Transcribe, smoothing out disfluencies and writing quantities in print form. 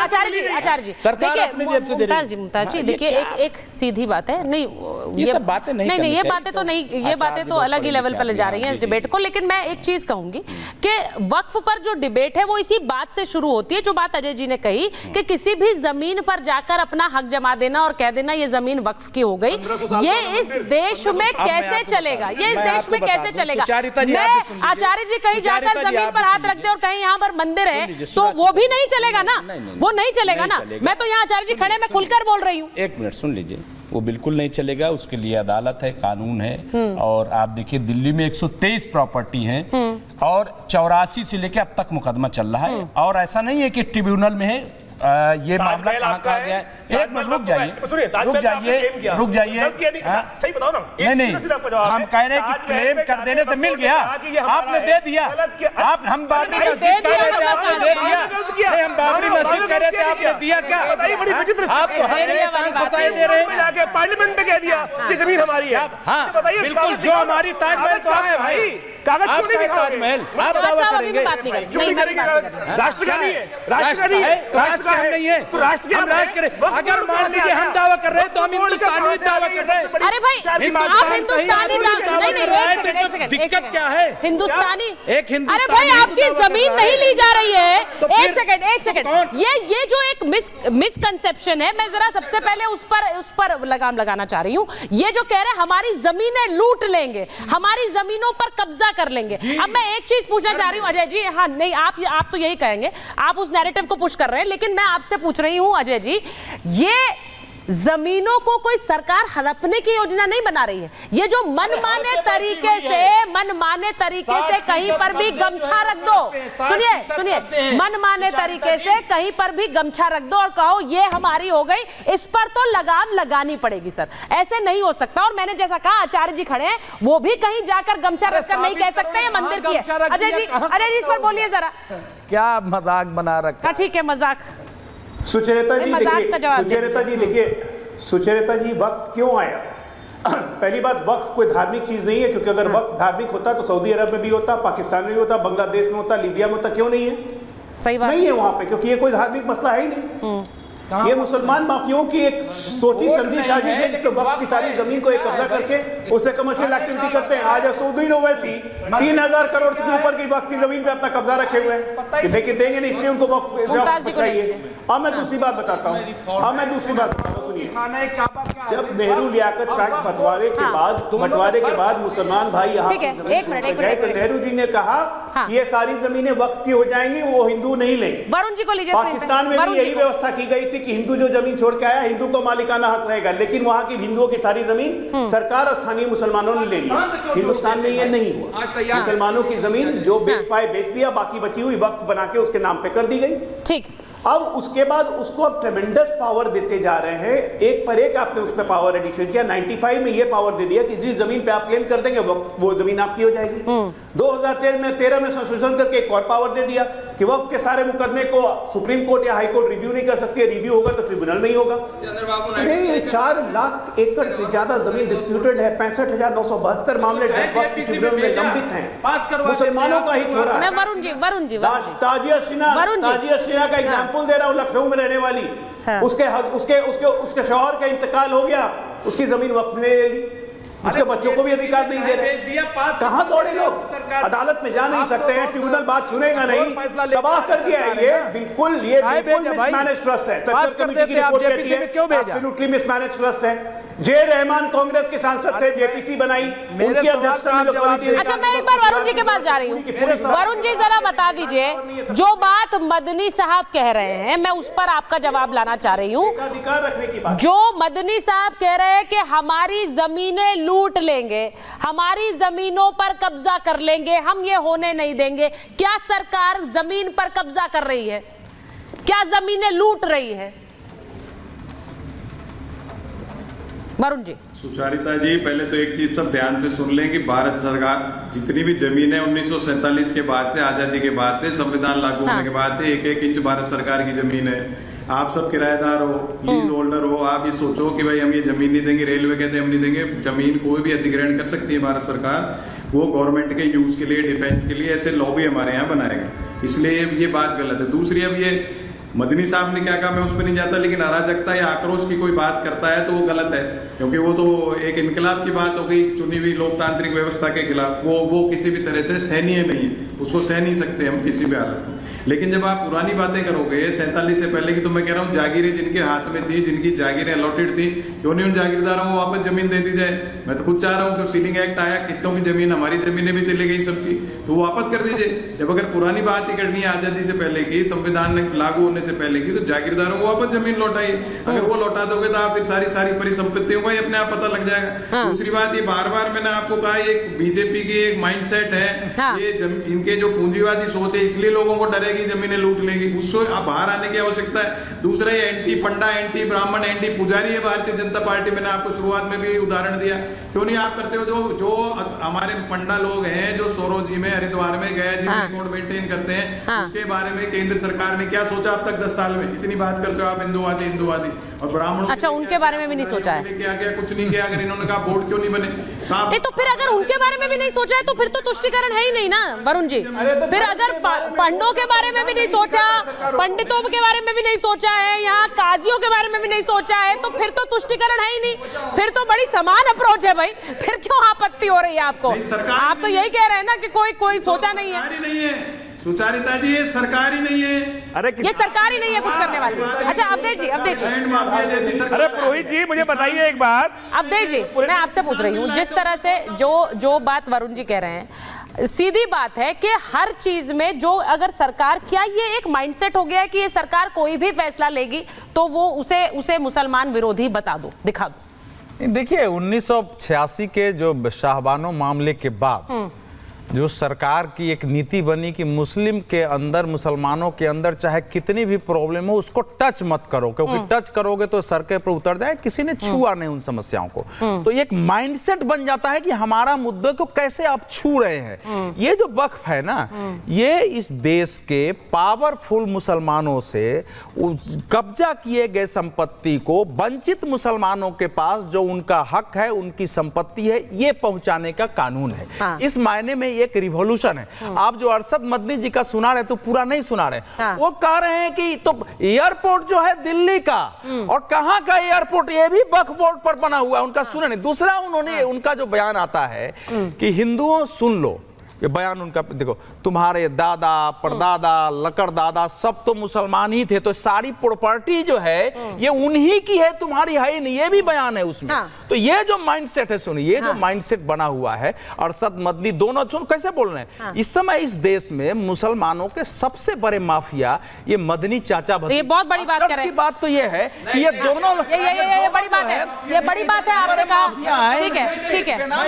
आचार्य जी देखिए, मुमताज जी देखिए, एक सीधी बात है, नहीं ये सब बातें नहीं, ये बातें तो नहीं, ये बातें तो अलग ही लेवल पर ले जा रही हैं इस डिबेट को। लेकिन मैं एक चीज कहूंगी कि वक्फ पर जो डिबेट है वो इसी बात से शुरू होती है, जो बात अजय जी ने कही कि किसी भी जमीन पर जाकर अपना हक जमा देना और कह देना ये जमीन वक्फ की हो गई, ये इस देश में कैसे चलेगा, ये इस देश में कैसे चलेगा? मैं आचार्य जी कहीं जाकर जमीन पर हाथ रख दे और कहीं यहाँ पर मंदिर है तो वो भी नहीं चलेगा ना, वो नहीं चलेगा ना। मैं तो यहाँ आचार्य जी खड़े, मैं खुलकर बोल रही हूँ। एक मिनट सुन लीजिए, वो बिल्कुल नहीं चलेगा, उसके लिए अदालत है, कानून है। और आप देखिए दिल्ली में 123 प्रॉपर्टी हैं और 84 से लेकर अब तक मुकदमा चल रहा है। और ऐसा नहीं है कि ट्रिब्यूनल में है, ये मामला कहाँ गया है। एक मिनट रुक जाइए, सही बताओ ना। नहीं, हम कह रहे हैं कि क्लेम कर देने से मिल गया, आपने दे दिया। आप हम बाबरी मस्जिद कह रहे थे, आपने दे दिया। हम बाबरी मस्जिद कह रहे थे, आपने दिया क्या? बड़ी विचित्र आप दे रहे हैं, पार्लियामेंट में कह दिया कि जमीन हमारी है। हाँ बिल्कुल, जो हमारी ताजमहल तो है भाई, कागज क्यों नहीं दिखाओगे? ताजमहल आप दावा करेंगे, राष्ट्र का नहीं है, राष्ट्र का नहीं है, राष्ट्र का हम नहीं है, तो राष्ट्र हम राष्ट्र करें। अगर मान लीजिए हम दावा कर रहे हैं तो हम हिंदुस्तानी दावा कर रहे हैं। अरे भाई आप हिंदुस्तानी नहीं, एक सेकंड, दिक्कत क्या है? हिंदुस्तानी, एक हिंदुस्तानी, अरे भाई आपकी जमीन नहीं ली जा रही है। एक सेकंड, ये जो एक मिसकंसेप्शन है, मैं जरा सबसे पहले उस पर लगाम लगाना चाह रही हूँ। ये जो कह रहे हैं हमारी जमीनें लूट लेंगे, हमारी जमीनों पर कब्जा कर लेंगे। अब मैं एक चीज पूछना चाह रही हूँ अजय जी, हाँ नहीं आप तो यही कहेंगे, आप उस नैरेटिव को पुश कर रहे हैं, लेकिन मैं आपसे पूछ रही हूँ अजय जी, ये जमीनों को कोई सरकार हड़पने की योजना नहीं बना रही है। ये जो मनमाने तरीके से कहीं पर भी गमछा रख दो, सुनिए, मनमाने तरीके से कहीं पर भी गमछा रख दो और कहो ये हमारी हो गई, इस पर तो लगाम लगानी पड़ेगी सर, ऐसे नहीं हो सकता। और मैंने जैसा कहा आचार्य जी खड़े हैं, वो भी कहीं जाकर गमछा रखकर नहीं कह सकते ये मंदिर की है। अजय जी इस पर बोलिए जरा, क्या मजाक बना रखा? ठीक है मजाक। सुचेता जी देखिए, सुचेता जी वक्फ क्यों आया? पहली बात, वक्फ कोई धार्मिक चीज नहीं है, क्योंकि अगर वक्फ धार्मिक होता तो सऊदी अरब में भी होता, पाकिस्तान में भी होता, बांग्लादेश में होता, लीबिया में होता। क्यों नहीं है? सही बात नहीं है वहां पे, क्योंकि ये कोई धार्मिक मसला है ही नहीं। ये मुसलमान माफियों की एक सोची समझी साजिश है, जिसके वक्त की सारी जमीन को एक कब्जा करके उससे कमर्शियल एक्टिविटी करते हैं। आज सऊदी ओवैसी 3000 करोड़ से ऊपर की वक्त की जमीन पे अपना कब्जा रखे हुए हैं, लेकिन देंगे नहीं, इसलिए उनको वक्त चाहिए। अब मैं दूसरी बात बताता हूँ, सुनिए। जब नेहरू लियाकत पैक्ट बंटवारे के बाद मुसलमान भाई यहाँ तो नेहरू जी ने कहा कि ये सारी जमीनें वक्फ की हो जाएंगी, वो हिंदू नहीं लेंगे। वरुण जी को लीजिए। पाकिस्तान में भी यही व्यवस्था की गई थी कि हिंदू जो जमीन छोड़ के आया, हिंदू को मालिकाना हक रहेगा, लेकिन वहां की हिंदुओं की सारी जमीन सरकार और स्थानीय मुसलमानों ने ले ली। हिंदुस्तान में ये नहीं हुआ, मुसलमानों की जमीन जो बेच पाए बेच दिया, बाकी बची हुई वक्फ बना के उसके नाम पे कर दी गई। ठीक, अब उसके बाद उसको अब ट्रेमेंडस पावर देते जा रहे हैं, एक पर एक आपने उसमें पावर एडिशन किया। 95 में ये पावर दे दिया कि जिस जमीन पे आप क्लेम कर देंगे वो जमीन आपकी हो जाएगी। 2013 में संशोधन करके एक और पावर दे दिया कि वक्फ के सारे मुकदमे को सुप्रीम कोर्ट या हाई कोर्ट रिव्यू नहीं कर सकती, रिव्यू होगा तो ट्रिब्यूनल में ही होगा। अरे 4 लाख एकड़ से ज्यादा जमीन डिस्प्यूटेड है, 65,972 मामले ट्रिब्यूनल में लंबित हैं, मुसलमानों का हित हो रहा है। वरुण जी ताजिया सिन्हा का एग्जाम्पल दे रहा हूं, लखनऊ में रहने वाली, उसके शौहर का इंतकाल हो गया, उसकी जमीन वक्फ ने ले ली, उसके बच्चों को भी अधिकार नहीं दे रहे। कहां दौड़े लोग? अदालत में जा नहीं सकते हैं, ट्रिब्यूनल बात सुनेगा नहीं, तबाह कर दिया है। ये बिल्कुल मिसमैनेज ट्रस्ट है। सर्च कमेटी की रिपोर्ट कहती है एब्सोल्युटली मिसमैनेज ट्रस्ट है। जे रहमान कांग्रेस के सांसद थे, जेपीसी बनाई, उनकी अध्यक्षता में जो कमेटी। अच्छा, मैं एक बार वरुण जी के पास जा रही हूँ। वरुण जी जरा बता दीजिए, जो बात मदनी साहब कह रहे हैं, मैं उस पर आपका जवाब लाना चाह रही हूँ। अधिकार रखने की बात, जो मदनी साहब कह रहे हैं कि हमारी जमीनें लूट लेंगे, हमारी जमीनों पर कब्जा कर लेंगे, हम ये होने नहीं देंगे। क्या सरकार जमीन पर कब्जा कर रही है? क्या जमीनें लूट रही है? वरुण जी। सुचारिता जी, पहले तो एक चीज सब ध्यान से सुन लें कि भारत सरकार जितनी भी जमीन है 1947 के बाद से, आजादी के बाद से, संविधान लागू होने के बाद से 1-1 इंच भारत सरकार की जमीन है। आप सब किराएदार हो, लीज होल्डर हो, आप ये सोचो कि भाई हम ये जमीन नहीं देंगे, रेलवे कहते हैं हम नहीं देंगे। जमीन कोई भी अधिग्रहण कर सकती है भारत सरकार, वो गवर्नमेंट के यूज के लिए, डिफेंस के लिए, ऐसे लॉ भी हमारे यहाँ बनाएगा, इसलिए ये बात गलत है। दूसरी, अब ये मदनी साहब ने क्या कहा मैं उस पर नहीं जाता, लेकिन अराजकता या आक्रोश की कोई बात करता है तो वो गलत है, क्योंकि वो तो एक इनकलाब की बात हो गई चुनी हुई लोकतांत्रिक व्यवस्था के खिलाफ। वो किसी भी तरह से सहनीय नहीं है, उसको सह नहीं सकते हम किसी भी हालत में। लेकिन जब आप पुरानी बातें करोगे 47 से पहले की, तो मैं कह रहा हूँ जागीरें जिनके हाथ में थी, जिनकी जागीरें अलॉटेड थी, क्यों नहीं उन जागीरदारों को वापस जमीन दे दी जाए। मैं तो खुद चाह रहा हूँ कि सीलिंग एक्ट आया, कितनों की जमीन, हमारी जमीनें भी चली गई सबकी, तो वो वापस कर दीजिए। जब अगर पुरानी बात ही करनी है आजादी से पहले की, संविधान ने लागू होने से पहले की, तो जागीरदारों को वापस जमीन लौटाइए। अगर वो लौटा दोगे तो आप फिर सारी परिसंपत्तियों का ही अपने आप पता लग जाएगा। दूसरी बात, ये बार बार मैंने आपको कहा, ये बीजेपी की एक माइंडसेट है, ये इनके जो पूंजीवादी सोच है, इसलिए लोगों को डरेगी जमीनें लूट लेंगी, उससे आप बाहर आने की आवश्यकता है। दूसरा, ये एंटी पंडा, एंटी ब्राह्मण, एंटी पुजारी है भारतीय जनता पार्टी। मैंने आपको शुरुआत में भी उदाहरण दिया, क्यों नहीं आप करते हो? जो हमारे पंडा लोग हैं जो सोरोजी में, हरिद्वार में, गया जी में कोड मेंटेन करते हैं, उसके बारे में केंद्र सरकार ने क्या सोचा अब तक 10 साल में? इतनी बात करते हो आप हिंदुवादी और ब्राह्मण। अच्छा, उनके बारे में भी नहीं सोचा है? क्या कुछ नहीं किया। अगर इन्होंने कहा बोर्ड क्यों नहीं बने, नहीं तो फिर अगर उनके बारे में भी नहीं सोचा है तो फिर तो तुष्टिकरण है ही नहीं ना वरुण जी। फिर अगर पंडों के बारे में भी नहीं सोचा, पंडितों के बारे में भी नहीं सोचा है, यहाँ काजियों के बारे में भी नहीं सोचा है, तो फिर तो तुष्टिकरण है ही नहीं। फिर तो बड़ी समान अप्रोच है भाई, फिर क्यों आपत्ति हो रही है आपको? आप तो यही कह रहे हैं ना कि कोई सोचा नहीं है। सुचारिता जी, ये सरकार ही नहीं है। अरे ये सरकार ही नहीं है कुछ करने वाली। अच्छा अवधेश जी, अरे पुरोहित जी मुझे बताइए एक बात। अवधेश जी, मैं आपसे पूछ रही हूँ, जिस तरह से जो बात वरुण जी कह रहे हैं, सीधी बात है कि हर चीज में जो अगर सरकार, क्या ये एक माइंडसेट हो गया है कि ये सरकार कोई भी फैसला लेगी तो वो उसे मुसलमान विरोधी बता दो, दिखा दो? देखिए 1986 के जो शाहबानो मामले के बाद जो सरकार की एक नीति बनी कि मुस्लिम के अंदर, मुसलमानों के अंदर चाहे कितनी भी प्रॉब्लम हो उसको टच मत करो, क्योंकि टच करोगे तो सड़क पर उतर जाए। किसी ने छुआ नहीं उन समस्याओं को, तो एक माइंडसेट बन जाता है कि हमारा मुद्दे को कैसे आप छू रहे हैं। ये जो वक्फ है ना, ये इस देश के पावरफुल मुसलमानों से कब्जा किए गए संपत्ति को वंचित मुसलमानों के पास जो उनका हक है, उनकी संपत्ति है, ये पहुंचाने का कानून है। इस मायने में एक रिवॉल्यूशन है। आप जो अरशद मदनी जी का सुना रहे तो पूरा नहीं सुना रहे। वो कह रहे हैं कि तो एयरपोर्ट जो है दिल्ली का, और कहां का एयरपोर्ट, ये भी वक्फ बोर्ड पर बना हुआ है। उनका सुने नहीं। दूसरा, उन्होंने उनका जो बयान आता है कि हिंदुओं सुन लो, ये बयान उनका देखो, तुम्हारे दादा परदादा लकड़ दादा सब तो मुसलमान ही थे, तो सारी प्रॉपर्टी जो है ये उन्हीं की है, तुम्हारी है ही नहीं। ये भी बयान है उसमें। तो ये जो माइंडसेट है, सुनिए, ये जो माइंडसेट बना हुआ है, अरशद मदनी दोनों सुन कैसे बोल रहे हैं। इस समय इस देश में मुसलमानों के सबसे बड़े माफिया ये मदनी चाचा भतीजे। ये बहुत बड़ी बात कर रहे हैं। बात तो ये है कि ये दोनों ये बड़ी बात है, ये बड़ी बात है। आपने कहा ठीक है, ठीक है।